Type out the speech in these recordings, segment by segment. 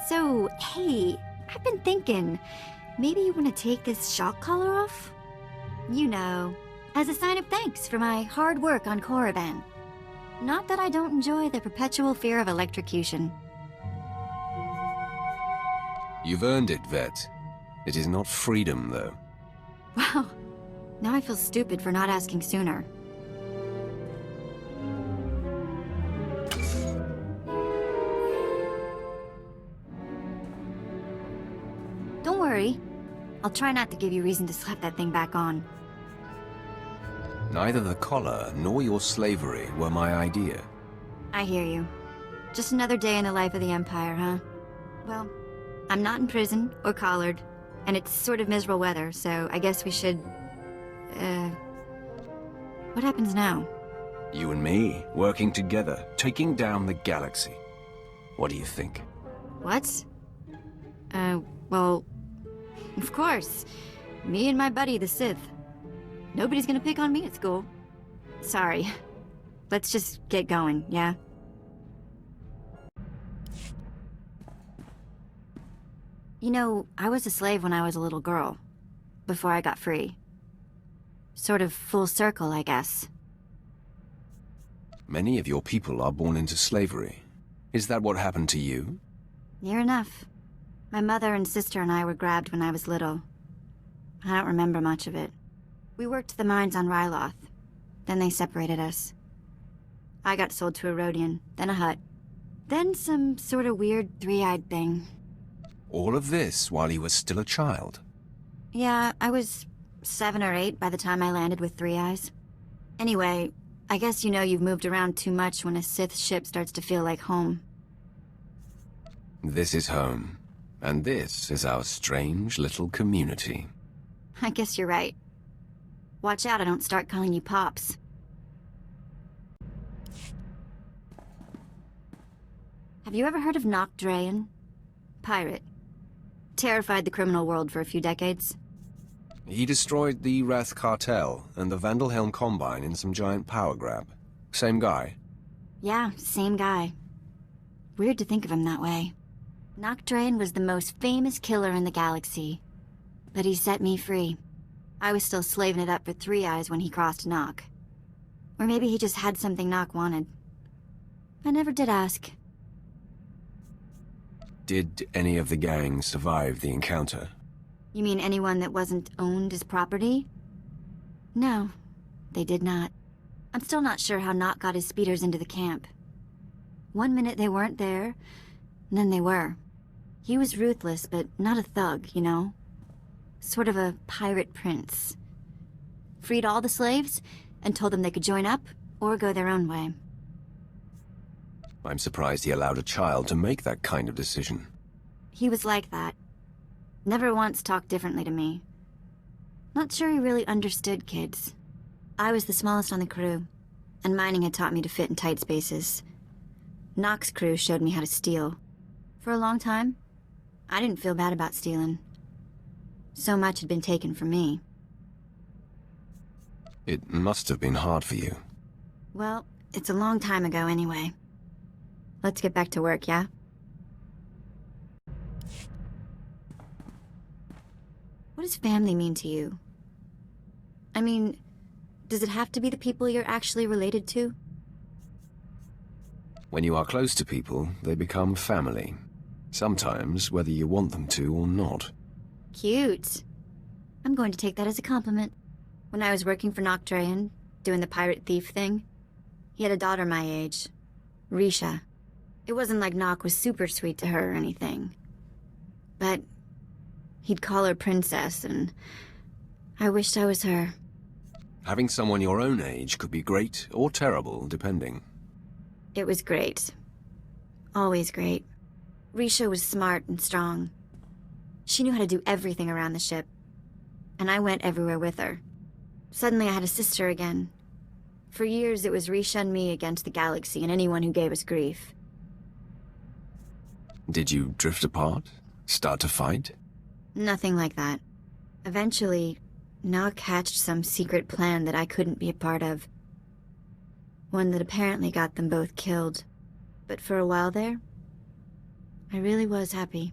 So, hey, I've been thinking, maybe you want to take this shock collar off? You know, as a sign of thanks for my hard work on Korriban. Not that I don't enjoy the perpetual fear of electrocution. You've earned it, Vette. It is not freedom, though. Wow, now I feel stupid for not asking sooner. Don't worry. I'll try not to give you reason to slap that thing back on. Neither the collar nor your slavery were my idea. I hear you. Just another day in the life of the Empire, huh? Well, I'm not in prison or collared, and it's sort of miserable weather, so I guess we should... What happens now? You and me, working together, taking down the galaxy. What do you think? What? Well... Of course. Me and my buddy, the Sith. Nobody's gonna pick on me at school. Sorry. Let's just get going, yeah? You know, I was a slave when I was a little girl, before I got free. Sort of full circle, I guess. Many of your people are born into slavery. Is that what happened to you? Near enough. My mother and sister and I were grabbed when I was little. I don't remember much of it. We worked the mines on Ryloth. Then they separated us. I got sold to a Rhodian, then a Hutt. Then some sort of weird three-eyed thing. All of this while you were still a child? Yeah, I was 7 or 8 by the time I landed with 3 eyes. Anyway, I guess you know you've moved around too much when a Sith ship starts to feel like home. This is home. And this is our strange little community. I guess you're right. Watch out I don't start calling you Pops. Have you ever heard of Nock Drayen? Pirate. Terrified the criminal world for a few decades. He destroyed the Wrath Cartel and the Vandalhelm Combine in some giant power grab. Same guy? Yeah, same guy. Weird to think of him that way. Nock Drayen was the most famous killer in the galaxy. But he set me free. I was still slaving it up for 3 eyes when he crossed Nock. Or maybe he just had something Nock wanted. I never did ask. Did any of the gang survive the encounter? You mean anyone that wasn't owned as property? No, they did not. I'm still not sure how Nock got his speeders into the camp. One minute they weren't there, and then they were. He was ruthless, but not a thug, you know? Sort of a pirate prince. Freed all the slaves, and told them they could join up, or go their own way. I'm surprised he allowed a child to make that kind of decision. He was like that. Never once talked differently to me. Not sure he really understood kids. I was the smallest on the crew, and mining had taught me to fit in tight spaces. Nock's crew showed me how to steal. For a long time, I didn't feel bad about stealing. So much had been taken from me. It must have been hard for you. Well, it's a long time ago anyway. Let's get back to work, yeah? What does family mean to you? I mean, does it have to be the people you're actually related to? When you are close to people, they become family. Sometimes, whether you want them to or not. Cute. I'm going to take that as a compliment. When I was working for Nock Drayen, doing the pirate thief thing, he had a daughter my age, Risha. It wasn't like Nock was super sweet to her or anything. But he'd call her princess, and I wished I was her. Having someone your own age could be great or terrible, depending. It was great. Always great. Risha was smart and strong. She knew how to do everything around the ship. And I went everywhere with her. Suddenly I had a sister again. For years it was Risha and me against the galaxy and anyone who gave us grief. Did you drift apart? Start to fight? Nothing like that. Eventually, Nock hatched some secret plan that I couldn't be a part of. One that apparently got them both killed. But for a while there, I really was happy.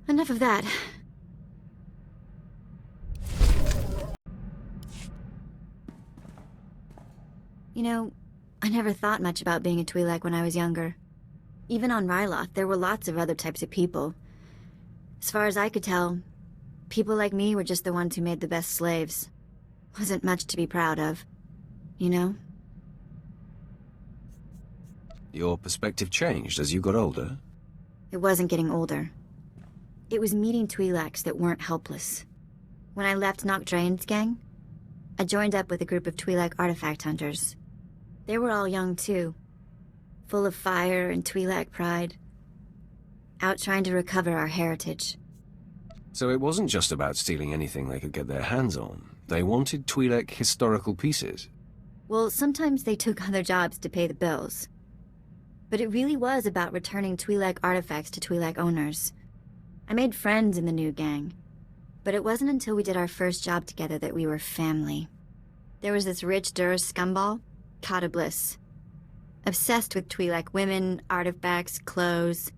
Enough of that. You know, I never thought much about being a Twi'lek when I was younger. Even on Ryloth, there were lots of other types of people. As far as I could tell, people like me were just the ones who made the best slaves. Wasn't much to be proud of, you know? Your perspective changed as you got older? It wasn't getting older. It was meeting Twi'leks that weren't helpless. When I left Noct Draen's gang, I joined up with a group of Twi'lek artifact hunters. They were all young too, full of fire and Twi'lek pride, out trying to recover our heritage. So it wasn't just about stealing anything they could get their hands on. They wanted Twi'lek historical pieces. Well, sometimes they took other jobs to pay the bills. But it really was about returning Twi'lek artifacts to Twi'lek owners. I made friends in the new gang, but it wasn't until we did our first job together that we were family. There was this rich Dur scumball, Kata Bliss. Obsessed with Twi'lek women, artifacts, clothes,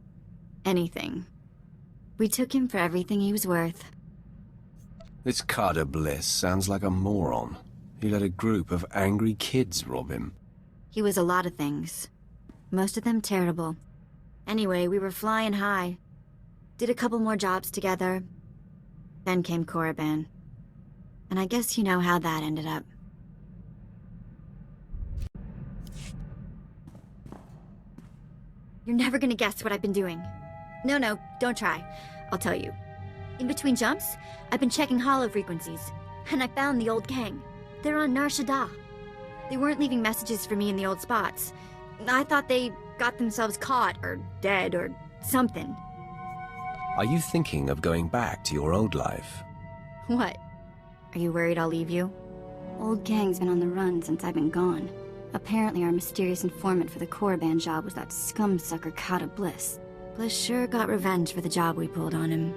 anything. We took him for everything he was worth. This Kata Bliss sounds like a moron. He let a group of angry kids rob him. He was a lot of things. Most of them terrible. Anyway, we were flying high. Did a couple more jobs together. Then came Korriban. And I guess you know how that ended up. You're never gonna guess what I've been doing. No, don't try. I'll tell you. In between jumps, I've been checking holo frequencies, and I found the old gang. They're on Nar Shaddaa. They weren't leaving messages for me in the old spots. I thought they got themselves caught, or dead, or something. Are you thinking of going back to your old life? What? Are you worried I'll leave you? Old gang's been on the run since I've been gone. Apparently our mysterious informant for the Korriban job was that scumsucker Kata Bliss. Bliss sure got revenge for the job we pulled on him.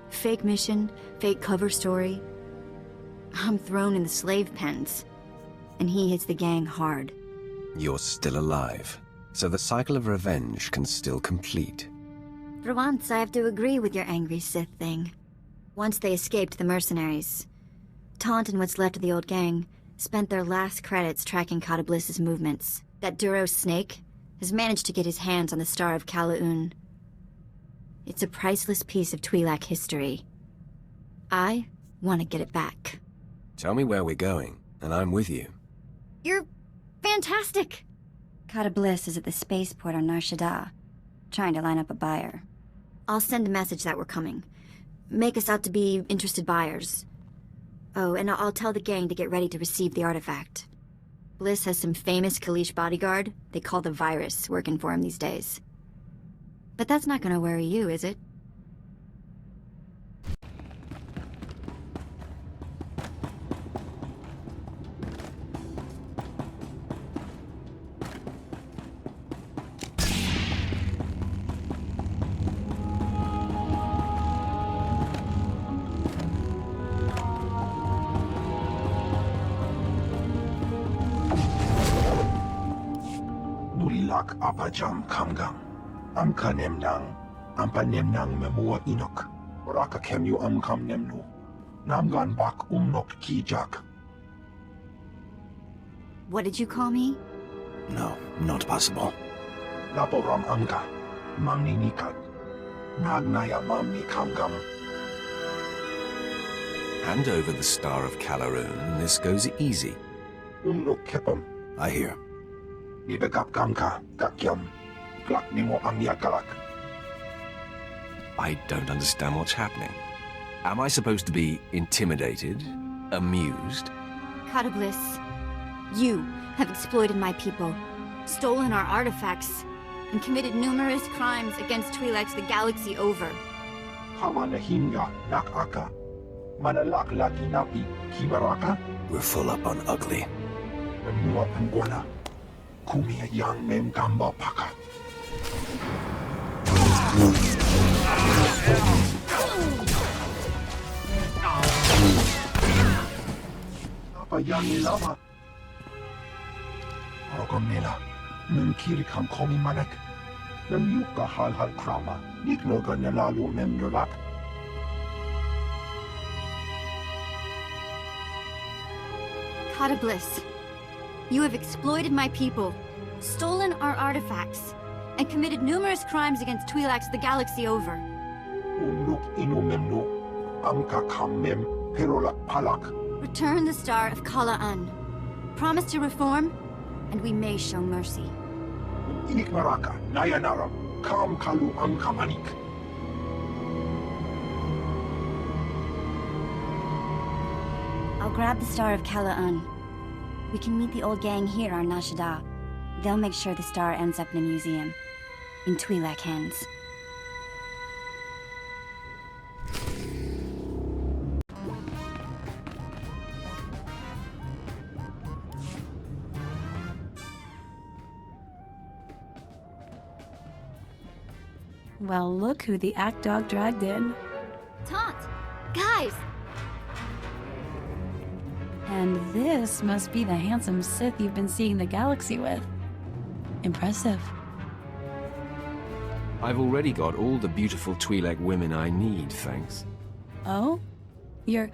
Fake mission, fake cover story. I'm thrown in the slave pens, and he hits the gang hard. You're still alive, so the cycle of revenge can still complete. For once, I have to agree with your angry Sith thing. Once they escaped the mercenaries, Taunt and what's left of the old gang spent their last credits tracking Kata Bliss's movements. That Duros snake has managed to get his hands on the Star of Kalaun. It's a priceless piece of Twi'lek history. I want to get it back. Tell me where we're going, and I'm with you. You're fantastic! Kata Bliss is at the spaceport on Nar Shaddaa, trying to line up a buyer. I'll send a message that we're coming. Make us out to be interested buyers. Oh, and I'll tell the gang to get ready to receive the artifact. Bliss has some famous Kalish bodyguard they call the Virus working for him these days. But that's not gonna worry you, is it? Nulilak apajam kamgam. Amka nemnang. Ampa nemnang memua inok. Raka kemyu amkam nemnu. Namgan bak umnok kijak. What did you call me? No, not possible. Laporam amka. Mamni nikat. Nagnaya mamni kamgam. Hand over the Star of Kalaun, and this goes easy. Umnok kepam. I hear. Nibegap kamka. Kakyam. Klak nimo amyakalak. I don't understand what's happening. Am I supposed to be intimidated? Amused? Kata Bliss, you have exploited my people, stolen our artifacts, and committed numerous crimes against Twi'leks the galaxy over. Hamana hinga nakaka. Manalak laki napi kibaraka. We're full up on ugly. Memua pangwana. Kumia yang mem gamba paka. Apa yang lama? Rogom nila. Mem kiri kam komi manak. Namyuka hal krama. Niknoga nalalo memnolak. Kata Bliss, you have exploited my people, stolen our artifacts, and committed numerous crimes against Twi'leks the galaxy over. Unuk inu memno. Amka kammem perolak palak. Return the Star of Kala'an. Promise to reform, and we may show mercy. Inik maraka. Nayanaram. Kam kalu amkamanik. I'll grab the Star of Kala'an. We can meet the old gang here on Nashada. They'll make sure the star ends up in a museum. In Twi'lek hands. Well, look who the act dog dragged in. Taunt! Guys! And this must be the handsome Sith you've been seeing the galaxy with. Impressive. I've already got all the beautiful Twi'lek women I need, thanks. Oh? You're...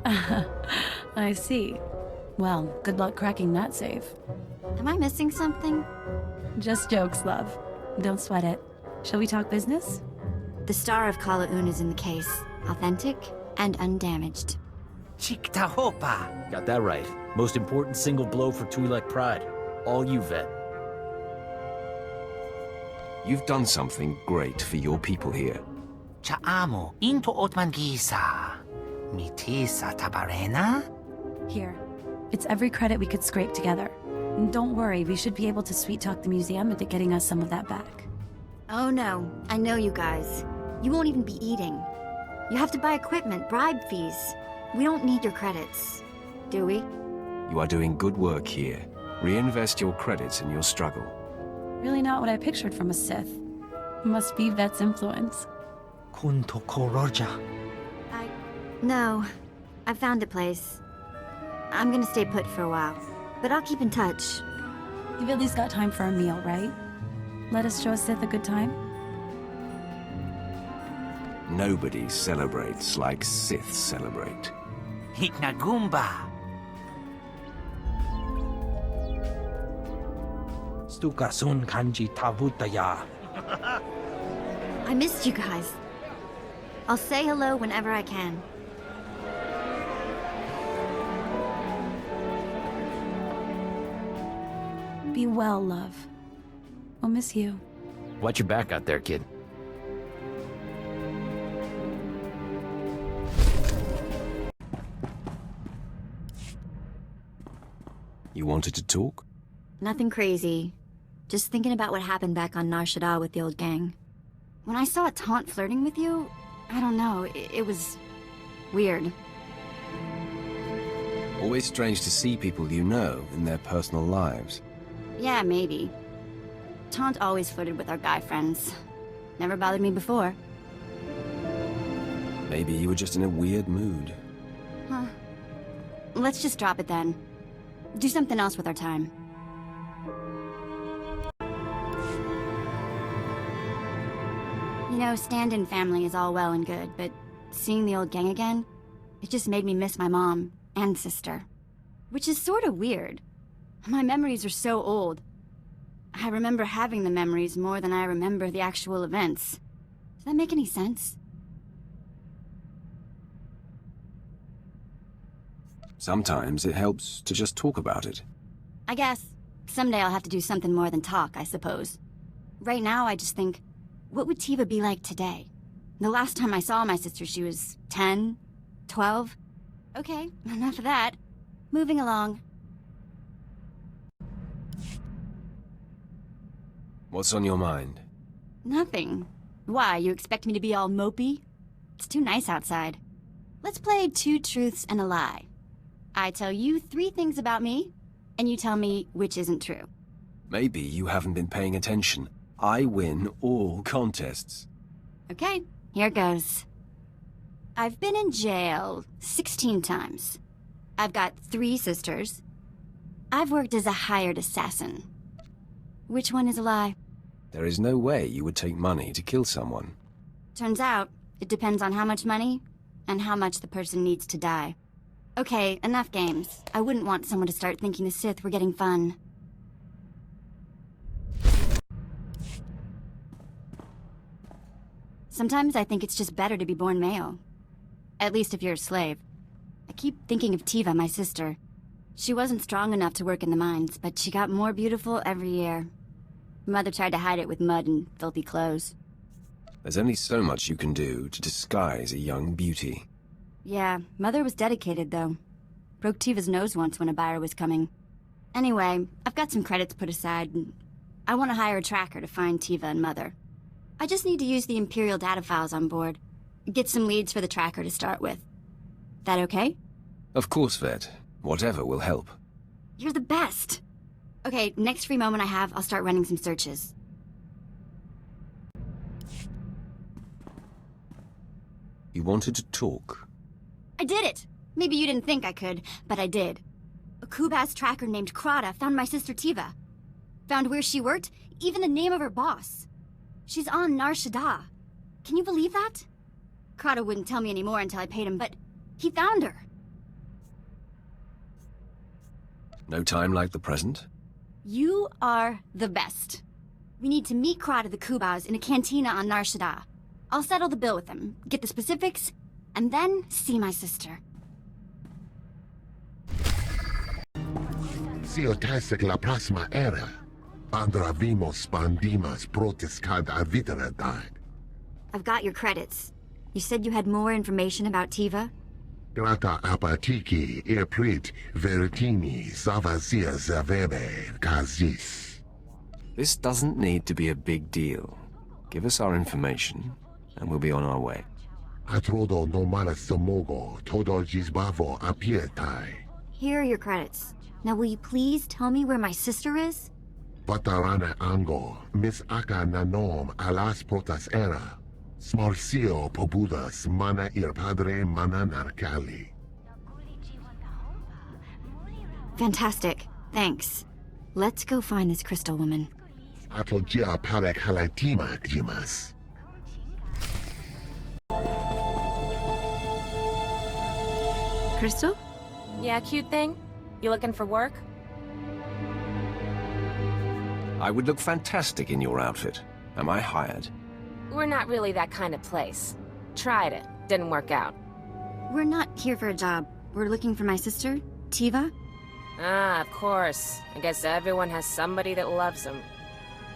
I see. Well, good luck cracking that safe. Am I missing something? Just jokes, love. Don't sweat it. Shall we talk business? The Star of Kala'un is in the case. Authentic and undamaged. Chiktahopa! Got that right. Most important single blow for Twi'lek pride. All you, Vette. You've done something great for your people here. Chaamo into Otman Gisa. Mitisa Tabarena? Here. It's every credit we could scrape together. And don't worry, we should be able to sweet-talk the museum into getting us some of that back. Oh no, I know you guys. You won't even be eating. You have to buy equipment, bribe fees. We don't need your credits, do we? You are doing good work here. Reinvest your credits in your struggle. Really not what I pictured from a Sith. Must be Vette's influence. Kunto Koroja. No. I found a place. I'm gonna stay put for a while, but I'll keep in touch. You've at least got time for a meal, right? Let us show a Sith a good time? Nobody celebrates like Sith celebrate. Hiknagumba. Stukasun kanji tabutaya. I missed you guys. I'll say hello whenever I can. Be well, love. We'll miss you. Watch your back out there, kid. You wanted to talk? Nothing crazy. Just thinking about what happened back on Nar Shaddaa with the old gang. When I saw Taunt flirting with you, I don't know, it was weird. Always strange to see people you know in their personal lives. Yeah, maybe. Taunt always flirted with our guy friends. Never bothered me before. Maybe you were just in a weird mood. Huh. Let's just drop it then. Do something else with our time. You know, stand-in family is all well and good, but seeing the old gang again, it just made me miss my mom and sister. Which is sort of weird. My memories are so old. I remember having the memories more than I remember the actual events. Does that make any sense? Sometimes it helps to just talk about it. I guess. Someday I'll have to do something more than talk, I suppose. Right now, I just think, what would Tiva be like today? The last time I saw my sister, she was 10, 12. Okay, enough of that. Moving along. What's on your mind? Nothing. Why, you expect me to be all mopey? It's too nice outside. Let's play 2 truths and a lie. I tell you 3 things about me, and you tell me which isn't true. Maybe you haven't been paying attention. I win all contests. Okay, here goes. I've been in jail 16 times. I've got 3 sisters. I've worked as a hired assassin. Which one is a lie? There is no way you would take money to kill someone. Turns out, it depends on how much money and how much the person needs to die. Okay, enough games. I wouldn't want someone to start thinking the Sith were getting fun. Sometimes I think it's just better to be born male. At least if you're a slave. I keep thinking of Tiva, my sister. She wasn't strong enough to work in the mines, but she got more beautiful every year. Mother tried to hide it with mud and filthy clothes. There's only so much you can do to disguise a young beauty. Yeah, Mother was dedicated, though. Broke Tiva's nose once when a buyer was coming. Anyway, I've got some credits put aside, and I want to hire a tracker to find Tiva and Mother. I just need to use the Imperial data files on board. Get some leads for the tracker to start with. That okay? Of course, Vette. Whatever will help. You're the best! Okay, next free moment I have, I'll start running some searches. You wanted to talk. I did it! Maybe you didn't think I could, but I did. A Kubas tracker named Krata found my sister Tiva. Found where she worked, even the name of her boss. She's on Nar Shaddaa. Can you believe that? Krata wouldn't tell me anymore until I paid him, but he found her. No time like the present? You are the best. We need to meet Krata the Kubas in a cantina on Nar Shaddaa. I'll settle the bill with him, get the specifics, and then see my sister. Siotasic la próxima era. Andravimos pandimas protescad aviteradad. I've got your credits. You said you had more information about Tiva? Grata apatiki irprit veritini savazia zavebe kazis. This doesn't need to be a big deal. Give us our information, and we'll be on our way. Atrodo no malas somogo todo gisbavo apietai. Here are your credits. Now will you please tell me where my sister is? Patarana ango, mis aka nanom alas protas era. Smarcio pobudas mana ir padre mana narcali. Fantastic. Thanks. Let's go find this crystal woman. Atlogia parek halatima jimas. Crystal? Yeah, cute thing? You looking for work? I would look fantastic in your outfit. Am I hired? We're not really that kind of place. Tried it. Didn't work out. We're not here for a job. We're looking for my sister, Tiva. Ah, of course. I guess everyone has somebody that loves them.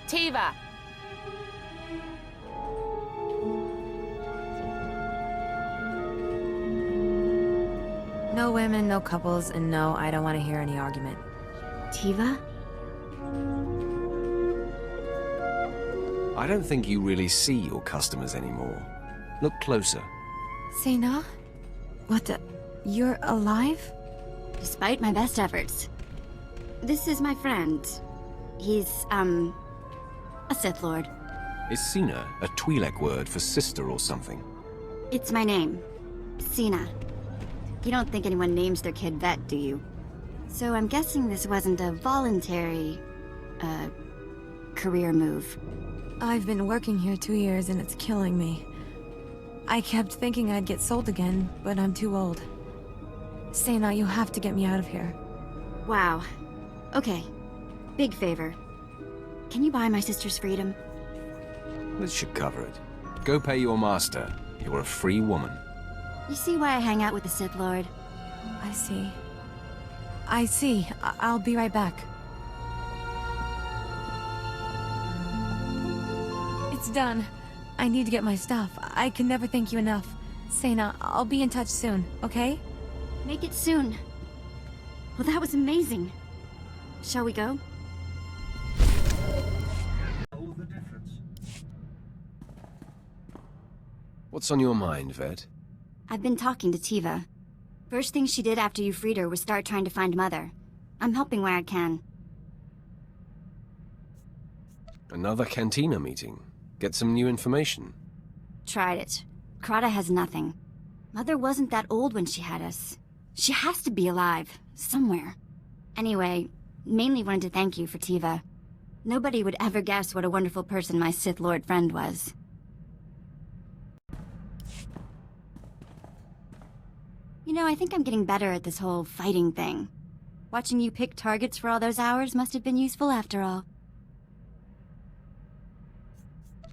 Tiva! No women, no couples, and no, I don't want to hear any argument. Tiva? I don't think you really see your customers anymore. Look closer. Sena? What the... You're alive? Despite my best efforts. This is my friend. He's, a Sith Lord. Is Sina a Twi'lek word for sister or something? It's my name. Sina. You don't think anyone names their kid Vette, do you? So I'm guessing this wasn't a voluntary, career move. I've been working here 2 years and it's killing me. I kept thinking I'd get sold again, but I'm too old. Sena, you have to get me out of here. Wow. Okay. Big favor. Can you buy my sister's freedom? This should cover it. Go pay your master. You're a free woman. You see why I hang out with the Sith Lord? I see. I see. I'll be right back. It's done. I need to get my stuff. I can never thank you enough. Sena, I'll be in touch soon, okay? Make it soon. Well, that was amazing. Shall we go? What's on your mind, Vette? I've been talking to Tiva. First thing she did after you freed her was start trying to find Mother. I'm helping where I can. Another cantina meeting. Get some new information. Tried it. Krata has nothing. Mother wasn't that old when she had us. She has to be alive. Somewhere. Anyway, mainly wanted to thank you for Tiva. Nobody would ever guess what a wonderful person my Sith Lord friend was. You know, I think I'm getting better at this whole fighting thing. Watching you pick targets for all those hours must have been useful after all.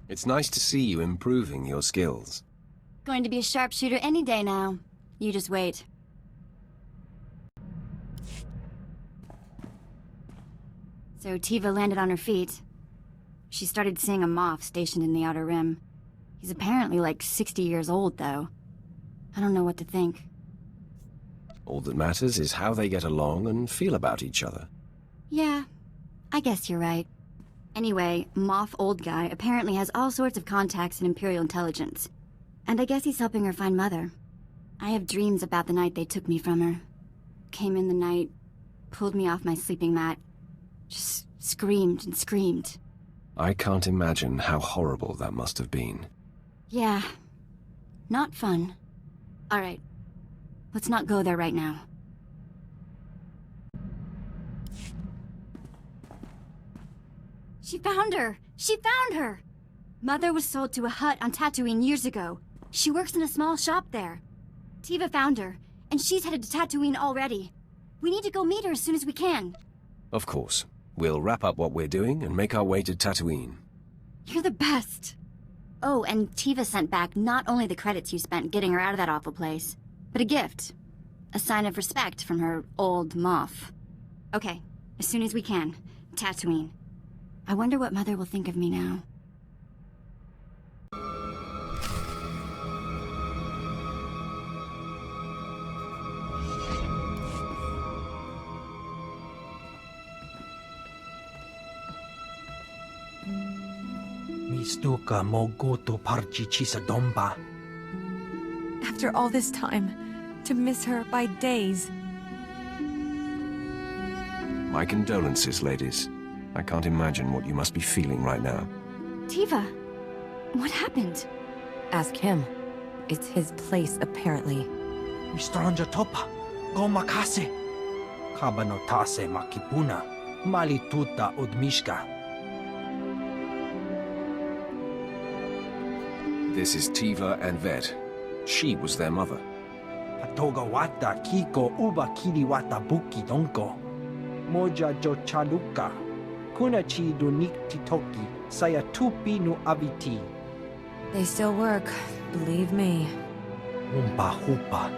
It's nice to see you improving your skills. Going to be a sharpshooter any day now. You just wait. So Tiva landed on her feet. She started seeing a Moff stationed in the Outer Rim. He's apparently like 60 years old, though. I don't know what to think. All that matters is how they get along and feel about each other. Yeah, I guess you're right. Anyway, Moff Old Guy apparently has all sorts of contacts in Imperial intelligence. And I guess he's helping her find Mother. I have dreams about the night they took me from her. Came in the night, pulled me off my sleeping mat, just screamed and screamed. I can't imagine how horrible that must have been. Yeah, not fun. All right, let's not go there right now. She found her! She found her! Mother was sold to a hut on Tatooine years ago. She works in a small shop there. Tiva found her, and she's headed to Tatooine already. We need to go meet her as soon as we can. Of course. We'll wrap up what we're doing and make our way to Tatooine. You're the best. Oh, and Tiva sent back not only the credits you spent getting her out of that awful place, but a gift. A sign of respect from her old Moff. Okay, as soon as we can. Tatooine. I wonder what Mother will think of me now. Mistuka mogutu parchichisa domba. After all this time, to miss her by days. My condolences, ladies. I can't imagine what you must be feeling right now. Tiva, what happened? Ask him. It's his place, apparently. Mistranja topa. Gomakase. Kabanotase makipuna. Malituta udmishka. This is Tiva and Vette. She was their mother. Patogawata kiko uba kiliwata buki donko. Moja jo chaluka. Kunachi dunik titoki. Saya tupi nu abiti. They still work, believe me. Umpa hupa.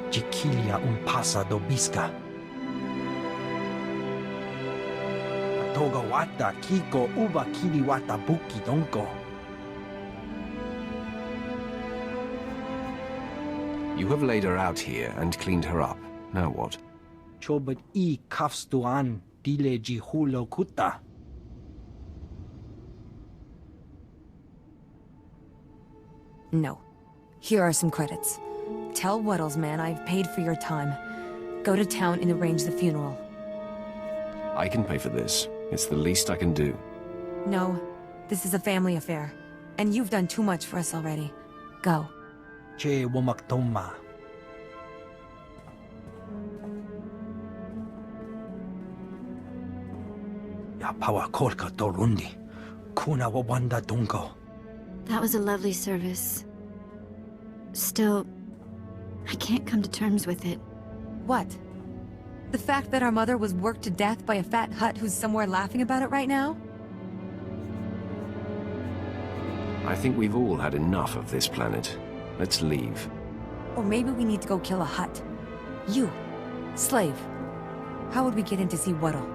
Jikilia umpasa dobiska. Patogawata kiko uba kiliwata buki donko. You have laid her out here and cleaned her up. Now what? Chobat I kafstuan dile jihulo kuta. No. Here are some credits. Tell Wuddles, man, I've paid for your time. Go to town and arrange the funeral. I can pay for this. It's the least I can do. No, this is a family affair. And you've done too much for us already. Go. Che womaktoma. Ya pawa kolka dorundi. Kuna wawanda dungo. That was a lovely service. Still, I can't come to terms with it. What? The fact that our mother was worked to death by a fat Hutt who's somewhere laughing about it right now? I think we've all had enough of this planet. Let's leave. Or maybe we need to go kill a Hutt. You, slave. How would we get in to see Wuddle?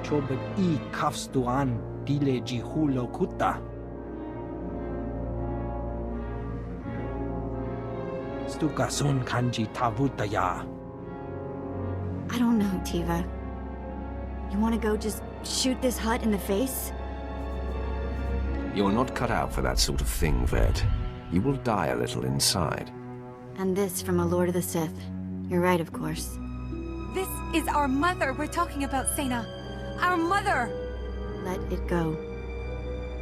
Chobat I kafstuan dile jihulo kuta. Stuka sun kanji tavutaya. I don't know, Tiva. You want to go just shoot this Hutt in the face? You're not cut out for that sort of thing, Vette. You will die a little inside. And this from a Lord of the Sith. You're right, of course. This is our mother we're talking about, Sena. Our mother! Let it go.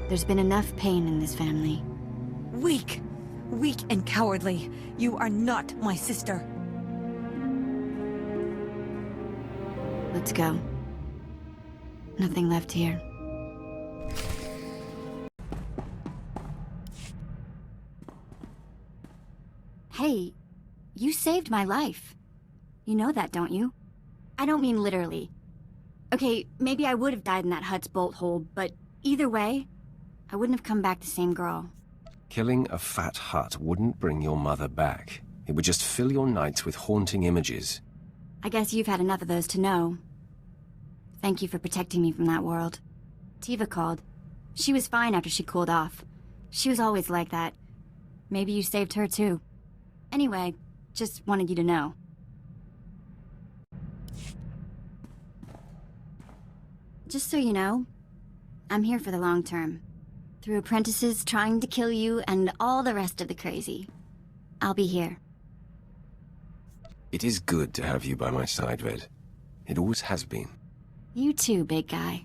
There's been enough pain in this family. Weak. Weak and cowardly. You are not my sister. Let's go. Nothing left here. Hey, you saved my life. You know that, don't you? I don't mean literally. Okay, maybe I would have died in that hut's bolt hole, but either way, I wouldn't have come back the same girl. Killing a fat hut wouldn't bring your mother back. It would just fill your nights with haunting images. I guess you've had enough of those to know. Thank you for protecting me from that world. Tiva called. She was fine after she cooled off. She was always like that. Maybe you saved her too. Anyway, just wanted you to know. Just so you know, I'm here for the long term. Through apprentices trying to kill you and all the rest of the crazy. I'll be here. It is good to have you by my side, Vette. It always has been. You too, big guy.